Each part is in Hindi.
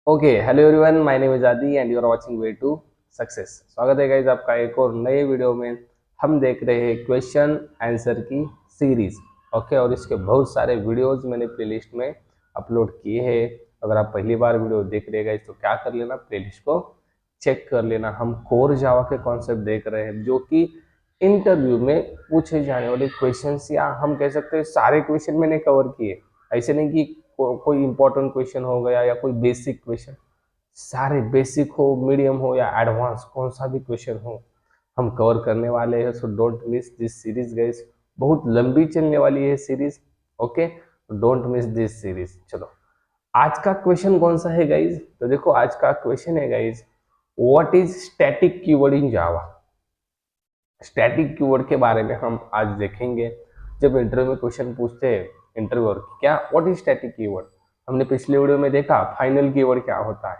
Okay, hello everyone, my name is Adi and you are watching way to success. स्वागत है गाइज आपका एक और नए वीडियो में। हम देख रहे हैं क्वेश्चन आंसर की सीरीज। ओके, और इसके बहुत सारे वीडियोस मैंने प्लेलिस्ट में अपलोड किए हैं। अगर आप पहली बार वीडियो देख रहे गाइज तो क्या कर लेना, प्लेलिस्ट को चेक कर लेना। हम कोर जावा के कॉन्सेप्ट देख रहे हैं जो कि इंटरव्यू में पूछे जाने वाले क्वेश्चन, या हम कह सकते हैं सारे क्वेश्चन मैंने कवर किए। ऐसे नहीं कि कोई इंपॉर्टेंट क्वेश्चन हो गया या कोई बेसिक क्वेश्चन। सारे बेसिक हो, मीडियम हो या एडवांस, कौन सा भी क्वेश्चन हो हम कवर करने वाले हैं। So don't miss this series guys. बहुत लंबी चलने वाली है series. Okay, don't miss this series. चलो, आज का क्वेश्चन कौन सा है गाइज? तो देखो, आज का क्वेश्चन है guys, what is static keyword in Java. Static keyword के बारे में हम आज देखेंगे। जब इंटरव्यू में क्वेश्चन पूछते हैं इंटरव्यूअर, क्या व्हाट इज स्टैटिक कीवर्ड, हमने पिछले वीडियो में देखा फाइनल कीवर्ड क्या होता है।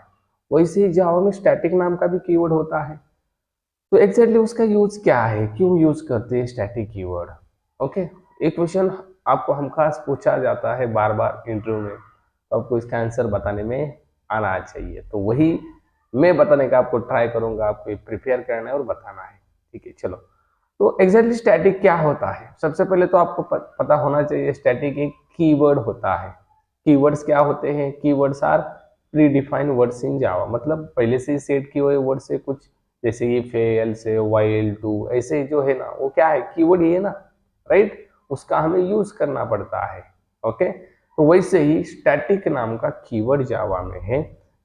वैसे ही जावा में स्टैटिक नाम का भी कीवर्ड होता है। तो एग्जैक्टली उसका यूज क्या है, क्यों यूज करते हैं स्टैटिक कीवर्ड? ओके, एक क्वेश्चन आपको हम खास पूछा जाता है बार बार इंटरव्यू में, तो आपको इसका आंसर बताने में आना चाहिए। तो वही मैं बताने का आपको ट्राई करूंगा, आपको प्रिपेयर करना है और बताना है। ठीक है, चलो। तो एग्जैक्टली स्टैटिक क्या होता है? सबसे पहले तो आपको पता होना चाहिए स्टैटिक एक कीवर्ड होता है। कीवर्ड्स क्या होते हैं? Keywords are predefined words in Java. मतलब पहले से ही सेट किए हुए वर्ड से, कुछ जैसे ये फेल से वाइल टू, ऐसे जो है ना, वो क्या है, कीवर्ड ही है ना, राइट? उसका हमें यूज करना पड़ता है। ओके, तो वैसे ही स्टैटिक नाम का कीवर्ड जावा में है।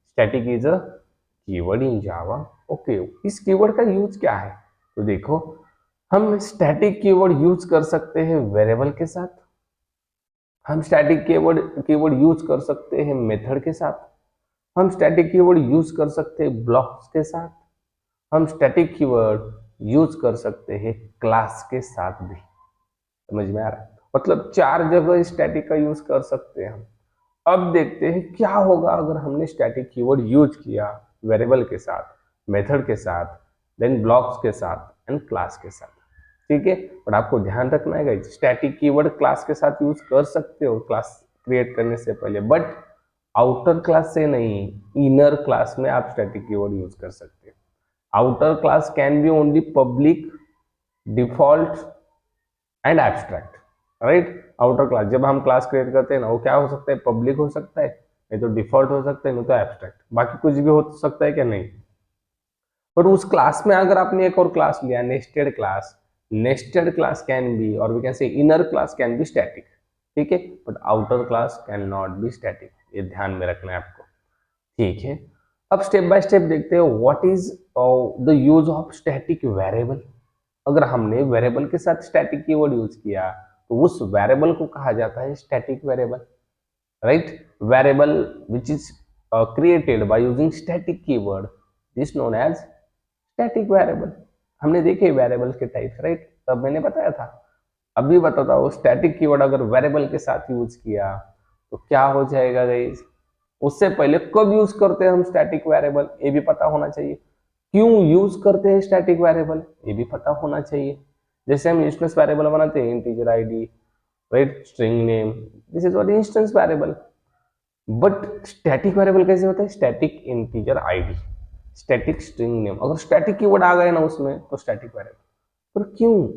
Static is a keyword in Java. Okay, इस कीवर्ड का यूज क्या है? तो देखो, हम स्टैटिक कीवर्ड यूज कर सकते हैं वेरिएबल के साथ। हम स्टैटिक कीवर्ड कीवर्ड यूज कर सकते हैं मेथड के साथ। हम स्टैटिक कीवर्ड यूज कर सकते हैं ब्लॉक्स के साथ। हम स्टैटिक कीवर्ड यूज कर सकते हैं क्लास के साथ भी। समझ में आ रहा है? मतलब चार जगह स्टैटिक का यूज कर सकते हैं हम। अब देखते हैं क्या होगा अगर हमने स्टैटिक कीवर्ड यूज किया वेरिएबल के साथ, मेथड के साथ, देन ब्लॉक्स के साथ एंड क्लास के साथ। ठीक है, बट आपको ध्यान रखना है गाइस, स्टैटिक कीवर्ड क्लास के साथ यूज कर सकते हो क्लास क्रिएट करने से पहले, बट आउटर क्लास से नहीं, इनर क्लास में आप स्टैटिक कीवर्ड यूज कर सकते हो। Outer class can B only public, default and abstract, right? Outer class, जब हम क्लास क्रिएट करते हैं ना, वो क्या हो सकता है, पब्लिक हो सकता है, नहीं तो डिफॉल्ट हो सकता है, नहीं तो एब्स्ट्रैक्ट, बाकी कुछ भी हो सकता है क्या? नहीं। पर उस क्लास में अगर आपने एक और क्लास लिया, nested class, nested class can be, और we can say inner class can be static. ठीक है, but outer class can not be static. ये ध्यान में रखना है आपको। ठीक है, अब स्टेप बाय स्टेप देखते हैं what is the use of static variable. अगर हमने वेरिएबल के साथ स्टैटिक कीवर्ड यूज किया तो उस वेरिएबल को कहा जाता है static variable, right? Variable which is created by using static keyword is known as static variable. हमने देखे वेरिएबल के टाइप्स, राइट? तब मैंने बताया था। अभी बताता हूँ, स्टैटिक कीवर्ड अगर वेरिएबल के साथ यूज किया तो क्या हो जाएगा गाइस? उससे पहले कब यूज करते हैं हम स्टैटिक वेरिएबल, ये भी पता होना चाहिए। क्यों यूज करते हैं स्टैटिक वेरिएबल, ये भी पता होना चाहिए। जैसे हम इंस्टेंस वेरिएबल बनाते हैं, integer ID, right, string name, this is what instance variable. But static variable कैसे होता है? Static integer ID, static string name, अगर स्टैटिक कीवर्ड आ गए ना उसमें तो स्टैटिक वेरिएबल। पर क्यों?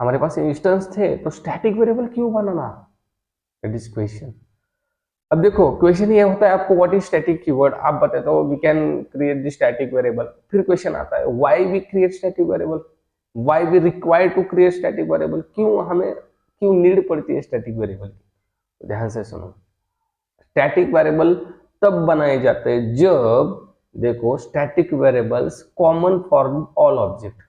हमारे पास इंस्टेंस थे तो स्टैटिक वेरिएबल क्यों बनाना? It is question. अब देखो, क्वेश्चन ये होता है आपको, व्हाट इज स्टैटिक कीवर्ड, आप बताते हो we can create the static variable. फिर क्वेश्चन आता है, why we create static variable, why we require to create static variable, क्यों हमें, क्यों नीड पड़ती है स्टैटिक वेरिएबल की? तो ध्यान से सुनो, स्टैटिक वेरिएबल तब बनाए जाते हैं जब, देखो, static variables common for all object.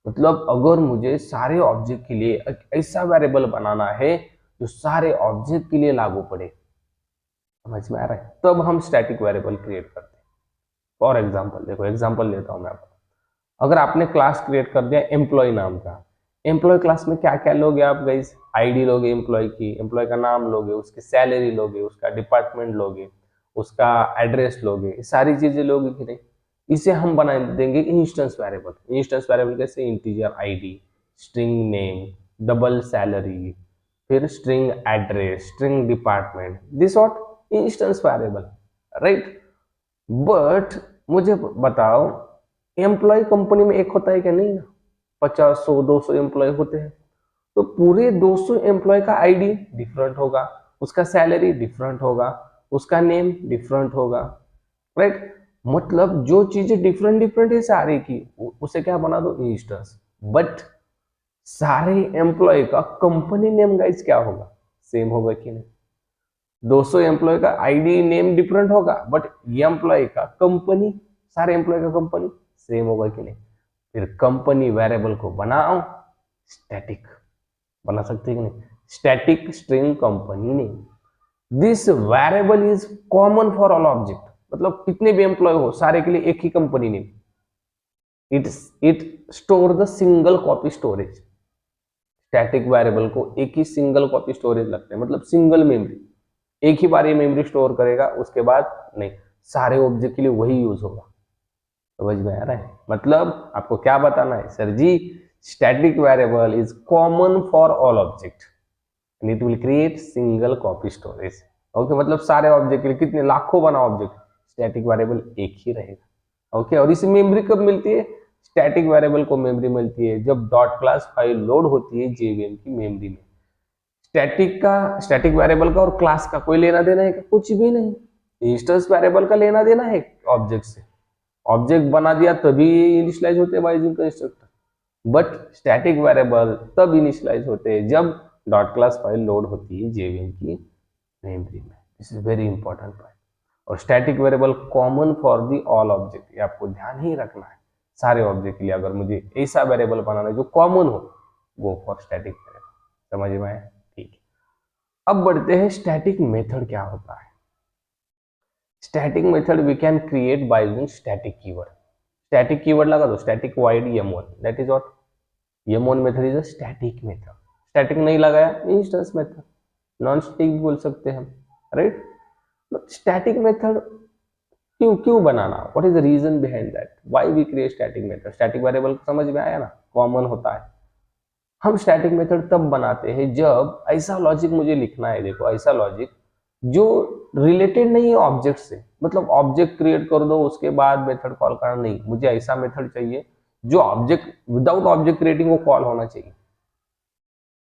मतलब अगर मुझे सारे ऑब्जेक्ट के लिए एक ऐसा वेरिएबल बनाना है जो सारे ऑब्जेक्ट के लिए लागू पड़े, समझ में आ रहा है, तब हम स्टैटिक वेरिएबल क्रिएट करते हैं। फॉर एग्जांपल, देखो एग्जांपल लेता हूं मैं आपको। अगर आपने क्लास क्रिएट कर दिया एम्प्लॉय नाम का, एम्प्लॉय क्लास में क्या क्या लोगे आप गाइस? आईडी लोगे एम्प्लॉय की, एम्प्लॉय का नाम लोगे, उसकी सैलरी लोगे, उसका डिपार्टमेंट लोगे, उसका एड्रेस लोगे, ये सारी चीजें लोगे कि नहीं? इसे हम बना देंगे इंस्टेंस वेरिएबल। इंस्टेंस वेरिएबल कैसे? Integer ID, string name, double salary, फिर string address, string department, this what instance variable, right? But मुझे बताओ, एम्प्लॉय कंपनी में एक होता है क्या? नहीं ना, 50, 100, 200 एम्प्लॉय होते हैं, तो पूरे 200 एम्प्लॉय का आईडी डिफरेंट होगा, उसका सैलरी डिफरेंट होगा, उसका नेम डिफरेंट होगा, राइट? मतलब जो चीजें डिफरेंट डिफरेंट है सारे की, उसे क्या बना दो? इंस्टेंस। बट सारे एम्प्लॉय का कंपनी नेम गाइस क्या होगा? सेम होगा कि नहीं? 200 एम्प्लॉय का आईडी नेम डिफरेंट होगा, बट एम्प्लॉय का कंपनी, सारे एम्प्लॉय का कंपनी सेम होगा कि नहीं? फिर कंपनी वेरिएबल को बनाओ स्टैटिक, बना सकते हैं कि नहीं? Static string company name. This variable is common for all object, मतलब कितने भी एम्प्लॉय हो सारे के लिए एक ही company name. It store the single copy storage. Static variable को एक ही सिंगल कॉपी स्टोरेज लगते हैं, मतलब सिंगल मेमोरी, एक ही बार ये मेमोरी स्टोर करेगा, उसके बाद नहीं, सारे ऑब्जेक्ट के लिए वही यूज होगा। समझ में आ रहा है? मतलब आपको क्या बताना है? Sir ji, static variable is common for all object and it will create single copy storage. Okay, मतलब सारे ऑब्जेक्ट के लिए, कितने लाखों बना ऑब्जेक्ट, स्टैटिक वेरिएबल एक ही रहेगा। ओके, और इसे मेमोरी कब मिलती है? स्टैटिक वेरिएबल को मेमोरी मिलती है जब डॉट क्लास फाइल लोड होती है जेवीएम की मेमोरी में। स्टैटिक वेरिएबल का और क्लास का कोई लेना देना है? कुछ भी नहीं। इंस्टेंस वेरिएबल का लेना देना है ऑब्जेक्ट से, ऑब्जेक्ट बना दिया तभी इनिशियलाइज होते हैं by using constructor. But static variable तब इनिशियलाइज होते हैं जब डॉट क्लास फाइल लोड होती है जेवीएम की मेमोरी में। This is very important point. और static variable common for the all object, ये आपको ध्यान ही रखना है। सारे ऑब्जेक्ट के लिए अगर मुझे ऐसा वेरिएबल बनाना है जो कॉमन हो, वो फॉर स्टैटिक वेरिएबल। समझ में आया? ठीक है, अब बढ़ते हैं स्टैटिक मेथड क्या होता है। Static method we can create by using static keyword. Static keyword लगा दो, static void m1, that is what m1 method is a static method. Static नहीं लगाया, इंस्टेंस मेथड, नॉन स्टैटिक बोल सकते हैं हम, राइट? स्टैटिक मेथड क्यों क्यों बनाना? What is the reason behind that, why we create static method? Static variable समझ में आया ना, कॉमन होता है। हम स्टैटिक मेथड तब बनाते हैं जब ऐसा लॉजिक मुझे लिखना है, देखो ऐसा लॉजिक जो रिलेटेड नहीं है ऑब्जेक्ट से, मतलब ऑब्जेक्ट क्रिएट कर दो उसके बाद मेथड कॉल करना नहीं, मुझे ऐसा मेथड चाहिए जो ऑब्जेक्ट, विदाउट ऑब्जेक्ट क्रिएटिंग वो कॉल होना चाहिए।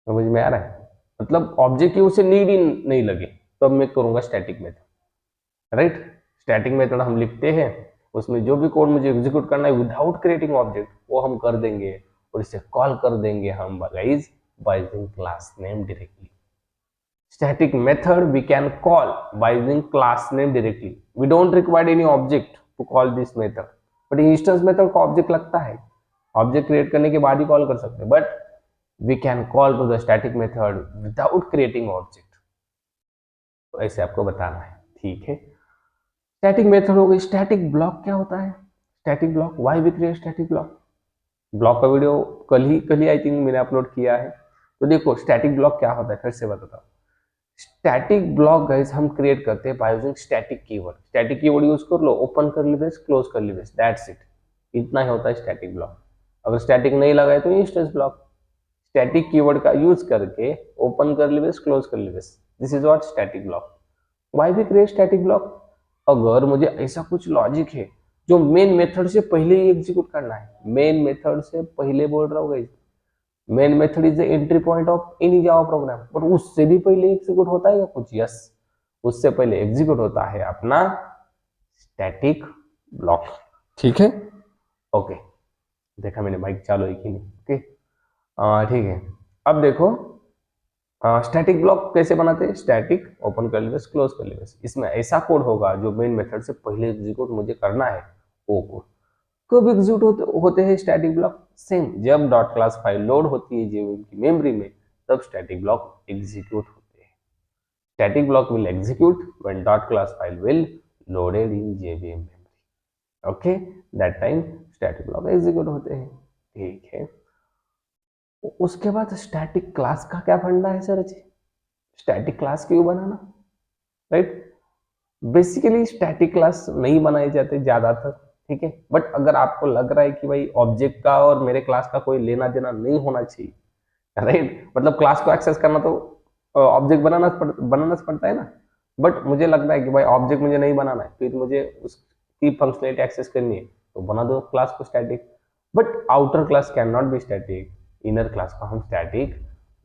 समझ में आ रहा है? मतलब ऑब्जेक्ट की उसे नीड ही नहीं लगे, तब मैं करूंगा static method, right? Static method हम लिखते हैं, उसमें जो भी कोड मुझे एग्जीक्यूट करना है विदाउट क्रिएटिंग ऑब्जेक्ट, वो हम कर देंगे और इसे कॉल कर देंगे हम guys by using class name directly. Static method we can call by using class name directly. We don't require any object to call this method. But instance method को object लगता है, object create करने के बाद ही call कर सकते हैं. But we can call to the static method without creating object. तो ऐसे आपको बताना है, ठीक है? स्टैटिक मेथड हो गई। स्टैटिक ब्लॉक क्या होता है? Static block, why we create static block? Block का वीडियो कल ही आई थिंक मैंने अपलोड किया है। तो देखो स्टैटिक ब्लॉक क्या होता है, फिर से बताता हूँ। स्टैटिक ब्लॉक गाइस हम क्रिएट करते हैं bye using static keyword. Static keyword use कर लो, ओपन कर ली ब्रेस, क्लोज कर ली ब्रेस, दैट्स इट। इतना ही होता है स्टैटिक ब्लॉक। अगर स्टैटिक नहीं लगाए तो इंस्टेंस ब्लॉक। स्टैटिक कीवर्ड का यूज करके ओपन कर ली ब्रेस, क्लोज कर ली brace, this is what static block. Why we create static block? अगर मुझे ऐसा कुछ लॉजिक है जो मेन मेथड से पहले ही एग्जीक्यूट करना है, मेन मेथड से पहले बोल रहा हूँ guys, main method is the entry point of any Java program, पर उससे भी पहले एग्जीक्यूट होता है क्या कुछ? यस, उससे पहले एग्जीक्यूट होता है अपना स्टैटिक ब्लॉक, ठीक है? ओके, देखा मैंने माइक चालू है कि नहीं? ओके, ठीक है। अब देखो स्टैटिक ब्लॉक कैसे बनाते हैं? स्टैटिक ओपन कर ली, क्लोज कर ली, इसमें ऐसा कोड होगा जो मेन मेथड से पहले एग्जीक्यूट मुझे करना है, वो कोड। कब एग्जीक्यूट होते हैं स्टैटिक ब्लॉक? सेम, जब डॉट क्लास फाइल लोड होती है जेवीएम की मेमोरी में, तब स्टैटिक ब्लॉक एग्जीक्यूट होते हैं। Static block will execute when dot class file will loaded in JVM memory. Okay, that time static block execute होते हैं, ठीक है? उसके बाद स्टैटिक क्लास का क्या फंडा है सर जी? स्टैटिक क्लास क्यों बनाना, राइट? बेसिकली स्टैटिक क्लास नहीं बनाए जाते ज्यादातर, ठीक है? बट अगर आपको लग रहा है कि भाई ऑब्जेक्ट का और मेरे क्लास का कोई लेना देना नहीं होना चाहिए, राइट? मतलब क्लास को एक्सेस करना तो ऑब्जेक्ट बनाना पड़ता है ना, बट मुझे लगता है कि भाई ऑब्जेक्ट मुझे नहीं बनाना है, फिर मुझे उस की फंक्शनलिटी एक्सेस करनी है तो बना दो क्लास को static, but outer class can not be static, inner class को हम स्टैटिक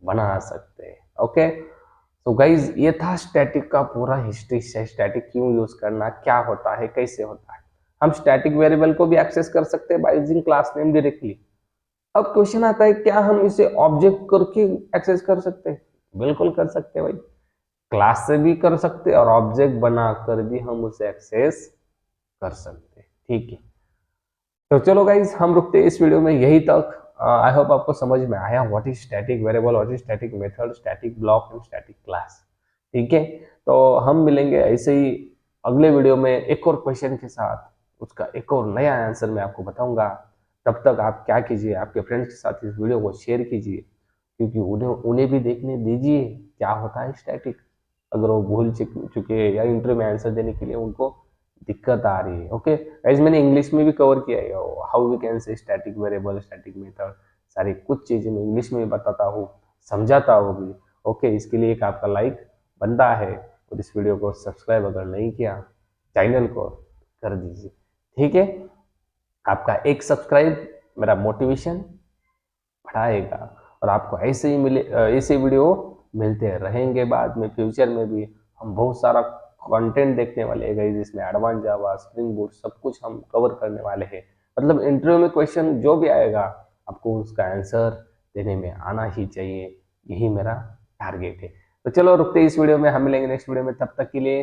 बना सकते हैं। ओके, तो गाइज ये था स्टैटिक का पूरा हिस्ट्री से, स्टैटिक क्यों यूज करना, क्या होता है, कैसे होता है। हम स्टैटिक वेरिएबल को भी एक्सेस कर सकते हैं by using class name directly. अब क्वेश्चन आता है क्या हम इसे ऑब्जेक्ट करके एक्सेस कर सकते हैं? बिल्कुल कर सकते हैं भाई, क्लास से भी कर सकते हैं और ऑब्जेक्ट बनाकर भी हम उसे एक्सेस कर सकते हैं। ठीक है, तो चलो गाइज हम रुकते हैं इस वीडियो में यही तक। आई होप आपको समझ में आया what is static variable, what is static method, static block and static class. ठीक है, तो हम मिलेंगे ऐसे ही अगले वीडियो में एक और क्वेश्चन के साथ, उसका एक और नया आंसर मैं आपको बताऊंगा। तब तक आप क्या कीजिए, आपके फ्रेंड्स के साथ इस वीडियो को शेयर कीजिए, क्योंकि उन्हें भी देखने दीजिए क्या होता है स्टैटिक। अगर वो भूल चुके हैं या इंटरव्यू में आंसर देने के लिए उनको दिक्कत आ रही है। ओके गाइस, मैंने इंग्लिश में भी कवर किया है, how we can say static variable, static method, सारी कुछ चीजें मैं इंग्लिश में भी बताता हूँ, समझाता हूँ भी। ओके, इसके लिए एक आपका लाइक बनता है और इस वीडियो को सब्सक्राइब अगर नहीं किया चैनल को कर दीजिए। ठीक है, आपका एक सब्सक्राइब मेरा मोटिवेशन बढ़ाएगा और आपको ऐसे ही मिले, ऐसे वीडियो मिलते रहेंगे बाद में, फ्यूचर में भी। हम बहुत सारा कंटेंट देखने वाले हैं जिसमें एडवांस जावा, स्प्रिंग बूट सब कुछ हम कवर करने वाले हैं। मतलब इंटरव्यू में क्वेश्चन जो भी आएगा आपको उसका आंसर देने में आना ही चाहिए, यही मेरा टारगेट है। तो चलो रुकते इस वीडियो में, हम मिलेंगे नेक्स्ट वीडियो में, तब तक के लिए